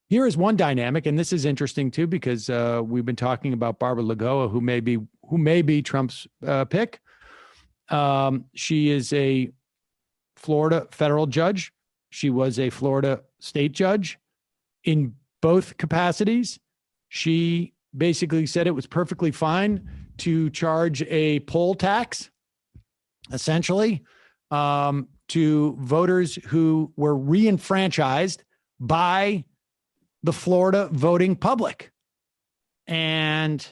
Here is one dynamic, and this is interesting too, because we've been talking about Barbara Lagoa, who may be Trump's pick. She is a Florida federal judge. She was a Florida state judge. In both capacities, she basically said it was perfectly fine to charge a poll tax, essentially, to voters who were re-enfranchised by the Florida voting public. And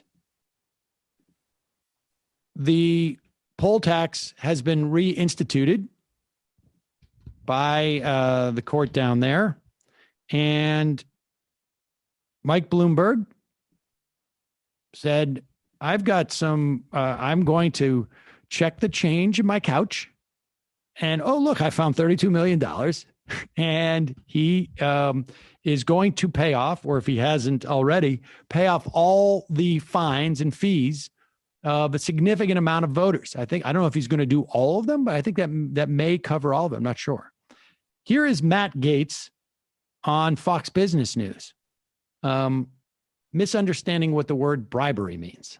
the poll tax has been reinstituted by the court down there. And Mike Bloomberg said, I'm going to check the change in my couch. And, oh, look, I found $32 million. And he is going to pay off, or if he hasn't already, pay off all the fines and fees of a significant amount of voters. I don't know if he's going to do all of them, but I think that may cover all of them. I'm not sure. Here is Matt Gaetz on Fox Business News, misunderstanding what the word bribery means.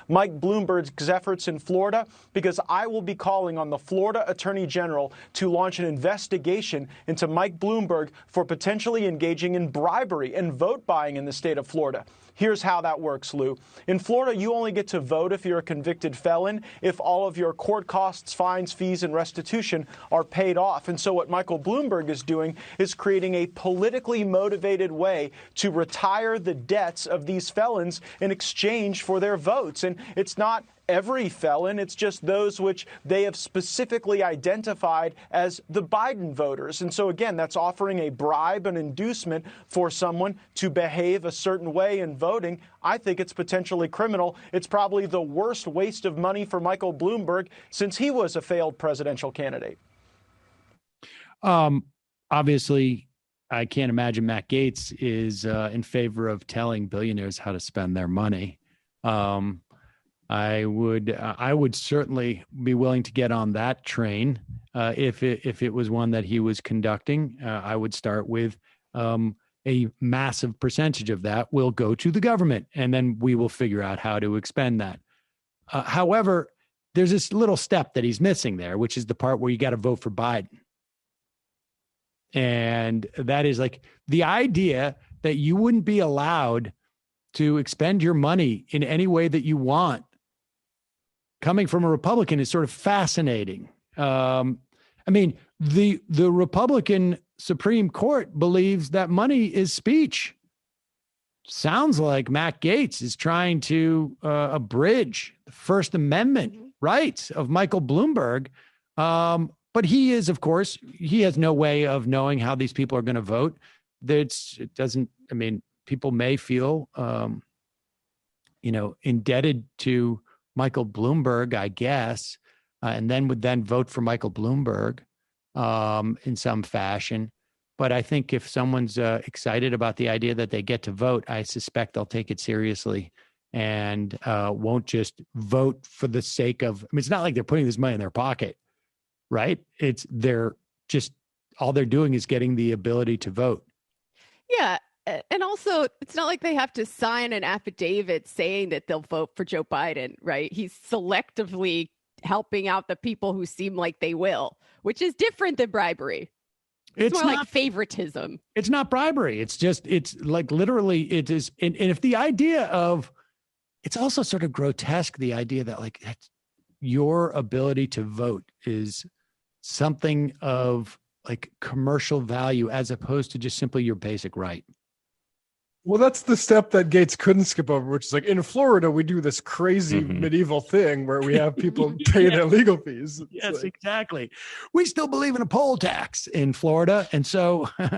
Mike Bloomberg's efforts in Florida, because I will be calling on the Florida Attorney General to launch an investigation into Mike Bloomberg for potentially engaging in bribery and vote buying in the state of Florida. Here's how that works, Lou. In Florida, you only get to vote if you're a convicted felon, if all of your court costs, fines, fees, and restitution are paid off. And so what Michael Bloomberg is doing is creating a politically motivated way to retire the debts of these felons in exchange for their votes. And it's not every felon, it's just those which they have specifically identified as the Biden voters. And so, again, that's offering a bribe, an inducement for someone to behave a certain way in voting. I think it's potentially criminal. It's probably the worst waste of money for Michael Bloomberg since he was a failed presidential candidate. Obviously, I can't imagine Matt Gaetz is in favor of telling billionaires how to spend their money. I would certainly be willing to get on that train if it was one that he was conducting. I would start with a massive percentage of that will go to the government, and then we will figure out how to expend that. However, there's this little step that he's missing there, which is the part where you got to vote for Biden. And that is like the idea that you wouldn't be allowed to expend your money in any way that you want coming from a Republican is sort of fascinating. I mean, the Republican Supreme Court believes that money is speech. Sounds like Matt Gaetz is trying to abridge the First Amendment rights of Michael Bloomberg. But he is, of course, he has no way of knowing how these people are going to vote. People may feel, indebted to Michael Bloomberg, I guess, and then would vote for Michael Bloomberg in some fashion. But I think if someone's excited about the idea that they get to vote, I suspect they'll take it seriously and won't just vote for the sake of, it's not like they're putting this money in their pocket, right? All they're doing is getting the ability to vote. Yeah. And also, it's not like they have to sign an affidavit saying that they'll vote for Joe Biden, right? He's selectively helping out the people who seem like they will, which is different than bribery. It's more like favoritism. It's not bribery. It's like literally it is. And if the idea of, it's also sort of grotesque, the idea that like your ability to vote is something of like commercial value as opposed to just simply your basic right. Well, that's the step that Gaetz couldn't skip over, which is like in Florida, we do this crazy medieval thing where we have people pay their legal fees. Yes, exactly. We still believe in a poll tax in Florida. And so